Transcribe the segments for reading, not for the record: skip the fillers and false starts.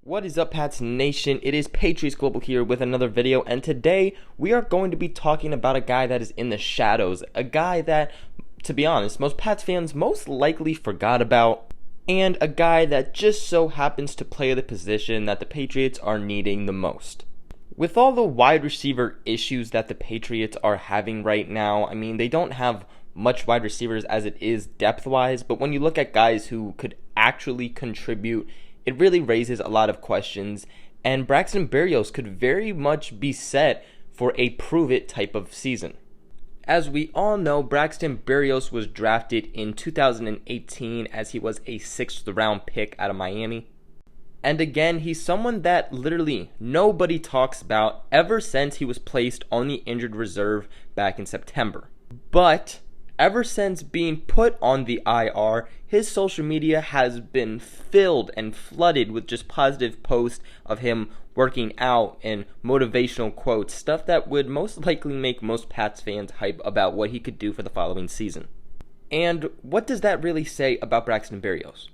What is up, Pats Nation? It is Patriots Global here with another video, and today we are going to be talking about a guy that is in the shadows, a guy that, to be honest, most Pats fans most likely forgot about, and a guy that just so happens to play the position that the Patriots are needing the most. With all the wide receiver issues that the Patriots are having right now, I mean, they don't have much wide receivers as it is depth-wise, but when you look at guys who could actually contribute, it really raises a lot of questions, and Braxton Berrios could very much be set for a prove-it type of season. As we all know, Braxton Berrios was drafted in 2018 as he was a 6th-round pick out of Miami. And again, he's someone that literally nobody talks about ever since he was placed on the injured reserve back in September. But ever since being put on the IR, his social media has been filled and flooded with just positive posts of him working out and motivational quotes, stuff that would most likely make most Pats fans hype about what he could do for the following season. And what does that really say about Braxton Berrios?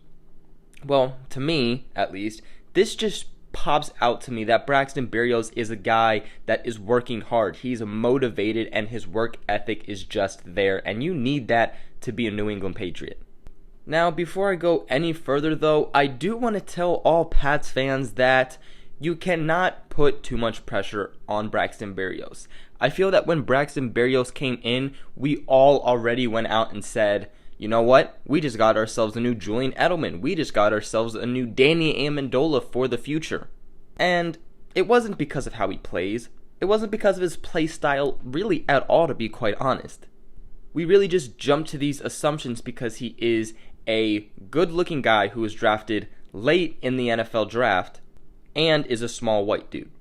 Well, to me, at least, this just pops out to me that Braxton Berrios is a guy that is working hard. He's motivated and his work ethic is just there, and you need that to be a New England Patriot. Now, before I go any further though, I do want to tell all Pats fans that you cannot put too much pressure on Braxton Berrios. I feel that when Braxton Berrios came in, we all already went out and said, you know what? We just got ourselves a new Julian Edelman. We just got ourselves a new Danny Amendola for the future. And it wasn't because of how he plays. It wasn't because of his play style really at all, to be quite honest. We really just jumped to these assumptions because he is a good-looking guy who was drafted late in the NFL draft and is a small white dude.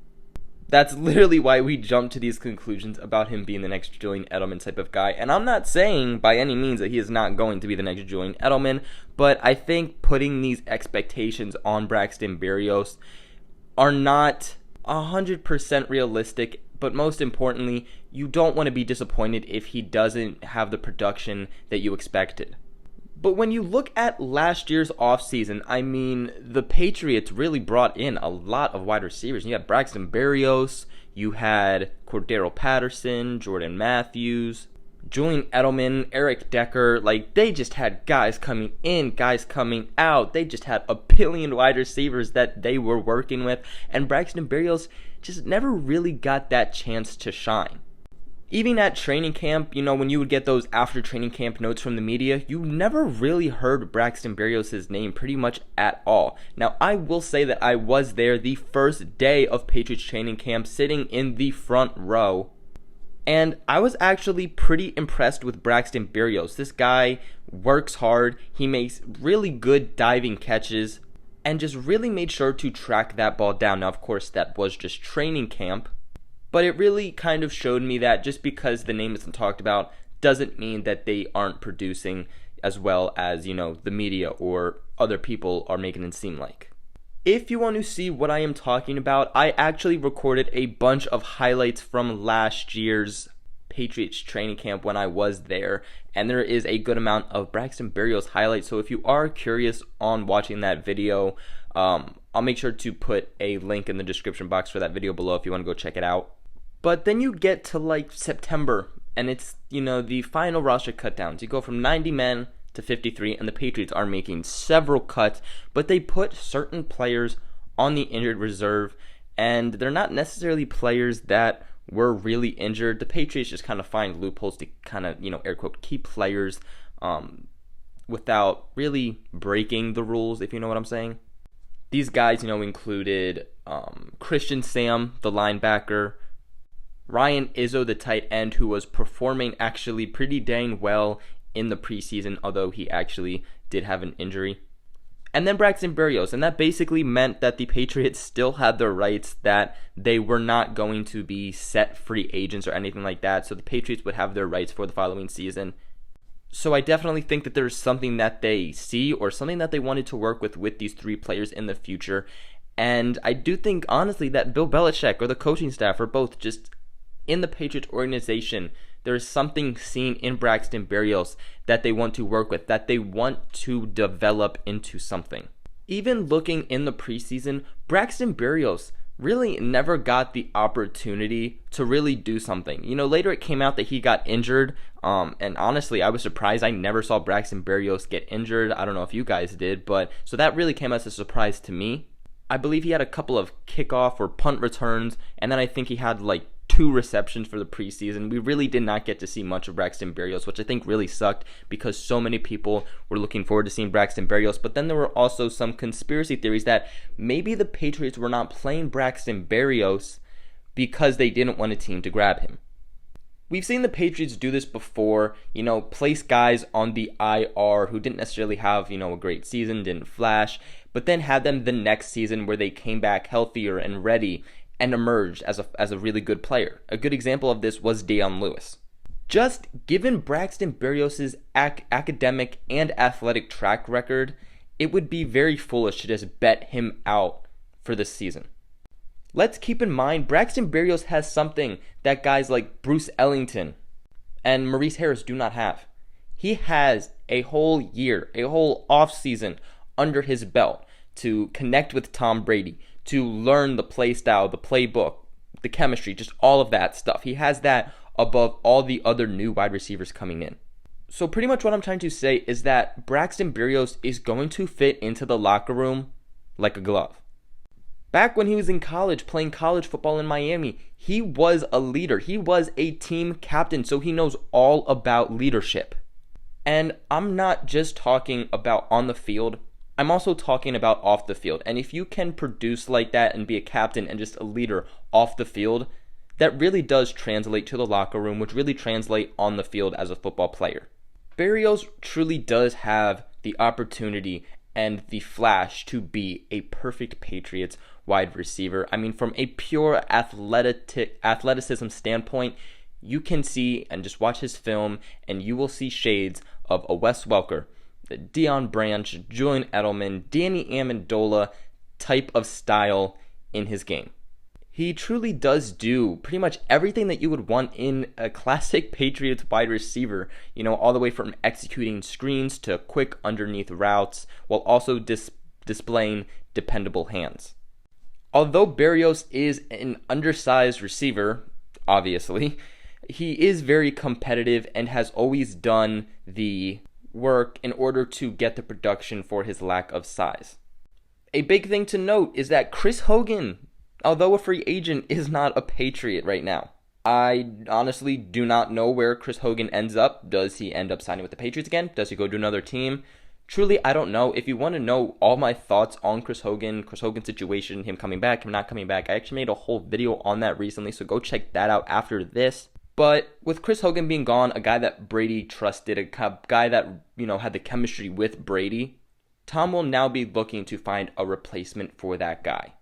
That's literally why we jumped to these conclusions about him being the next Julian Edelman type of guy. And I'm not saying by any means that he is not going to be the next Julian Edelman, but I think putting these expectations on Braxton Berrios are not 100% realistic, but most importantly, you don't want to be disappointed if he doesn't have the production that you expected. But when you look at last year's offseason, I mean, the Patriots really brought in a lot of wide receivers. You had Braxton Berrios, you had Cordero Patterson, Jordan Matthews, Julian Edelman, Eric Decker. Like, they just had guys coming in, guys coming out. They just had a billion wide receivers that they were working with. And Braxton Berrios just never really got that chance to shine. Even at training camp, when you would get those after training camp notes from the media, you never really heard Braxton Berrios' name pretty much at all. Now, I will say that I was there the first day of Patriots training camp, sitting in the front row, and I was actually pretty impressed with Braxton Berrios. This guy works hard, he makes really good diving catches, and just really made sure to track that ball down. Now, of course, that was just training camp, but it really kind of showed me that just because the name isn't talked about doesn't mean that they aren't producing as well as, the media or other people are making it seem like. If you want to see what I am talking about, I actually recorded a bunch of highlights from last year's Patriots training camp when I was there, and there is a good amount of Braxton Berrios highlights, so if you are curious on watching that video, I'll make sure to put a link in the description box for that video below if you want to go check it out. But then you get to September, and it's, the final roster cutdowns. You go from 90 men to 53, and the Patriots are making several cuts, but they put certain players on the injured reserve, and they're not necessarily players that were really injured. The Patriots just kind of find loopholes to kind of, air quote, keep players without really breaking the rules, if you know what I'm saying. These guys, included Christian Sam, the linebacker, Ryan Izzo, the tight end, who was performing actually pretty dang well in the preseason, although he actually did have an injury. And then Braxton Berrios, and that basically meant that the Patriots still had their rights, that they were not going to be set free agents or anything like that, so the Patriots would have their rights for the following season. So I definitely think that there's something that they see or something that they wanted to work with these three players in the future. And I do think, honestly, that Bill Belichick or the coaching staff are both just in the Patriots organization. There is something seen in Braxton Berrios that they want to work with, that they want to develop into something. Even looking in the preseason, Braxton Berrios really never got the opportunity to really do something. Later it came out that he got injured, and honestly, I was surprised. I never saw Braxton Berrios get injured. I don't know if you guys did, but so that really came as a surprise to me. I believe he had a couple of kickoff or punt returns, and then I think he had like 2 receptions for the preseason. We really did not get to see much of Braxton Berrios, which I think really sucked because so many people were looking forward to seeing Braxton Berrios. But then there were also some conspiracy theories that maybe the Patriots were not playing Braxton Berrios because they didn't want a team to grab him. We've seen the Patriots do this before, place guys on the IR who didn't necessarily have, a great season, didn't flash, but then had them the next season where they came back healthier and ready and emerged as a really good player. A good example of this was Deion Lewis. Just given Braxton Berrios' academic and athletic track record, it would be very foolish to just bet him out for this season. Let's keep in mind, Braxton Berrios has something that guys like Bruce Ellington and Maurice Harris do not have. He has a whole year, a whole offseason under his belt to connect with Tom Brady, to learn the play style, the playbook, the chemistry, just all of that stuff. He has that above all the other new wide receivers coming in. So pretty much what I'm trying to say is that Braxton Berrios is going to fit into the locker room like a glove. Back when he was in college, playing college football in Miami, he was a leader. He was a team captain, so he knows all about leadership. And I'm not just talking about on the field, I'm also talking about off the field. And if you can produce like that and be a captain and just a leader off the field, that really does translate to the locker room, which really translate on the field as a football player. Berrios truly does have the opportunity and the flash to be a perfect Patriots wide receiver. I mean, from a pure athleticism standpoint, you can see and just watch his film and you will see shades of a Wes Welker, the Deion Branch, Julian Edelman, Danny Amendola type of style in his game. He truly does do pretty much everything that you would want in a classic Patriots wide receiver, all the way from executing screens to quick underneath routes, while also displaying dependable hands. Although Berrios is an undersized receiver, obviously, he is very competitive and has always done the work in order to get the production for his lack of size. A big thing to note is that Chris Hogan, although a free agent, is not a Patriot right now. I honestly do not know where Chris Hogan ends up. Does he end up signing with the Patriots again? Does he go to another team? Truly, I don't know. If you want to know all my thoughts on Chris Hogan's situation, him coming back, him not coming back, I actually made a whole video on that recently, so go check that out after this. But with Chris Hogan being gone, a guy that Brady trusted, a guy that, had the chemistry with Brady, Tom will now be looking to find a replacement for that guy.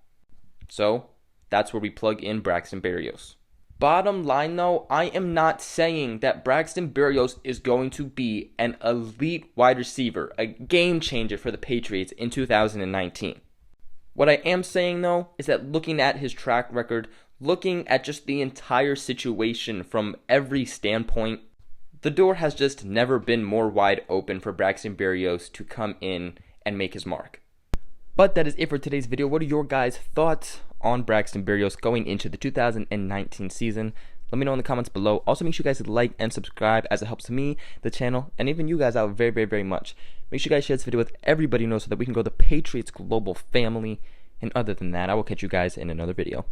So that's where we plug in Braxton Berrios. Bottom line though, I am not saying that Braxton Berrios is going to be an elite wide receiver, a game changer for the Patriots in 2019. What I am saying though is that looking at his track record, looking at just the entire situation from every standpoint, the door has just never been more wide open for Braxton Berrios to come in and make his mark. But that is it for today's video. What are your guys' thoughts on Braxton Berrios going into the 2019 season? Let me know in the comments below. Also, make sure you guys like and subscribe as it helps me, the channel, and even you guys out very, very, very much. Make sure you guys share this video with everybody you know so that we can grow the Patriots global family. And other than that, I will catch you guys in another video.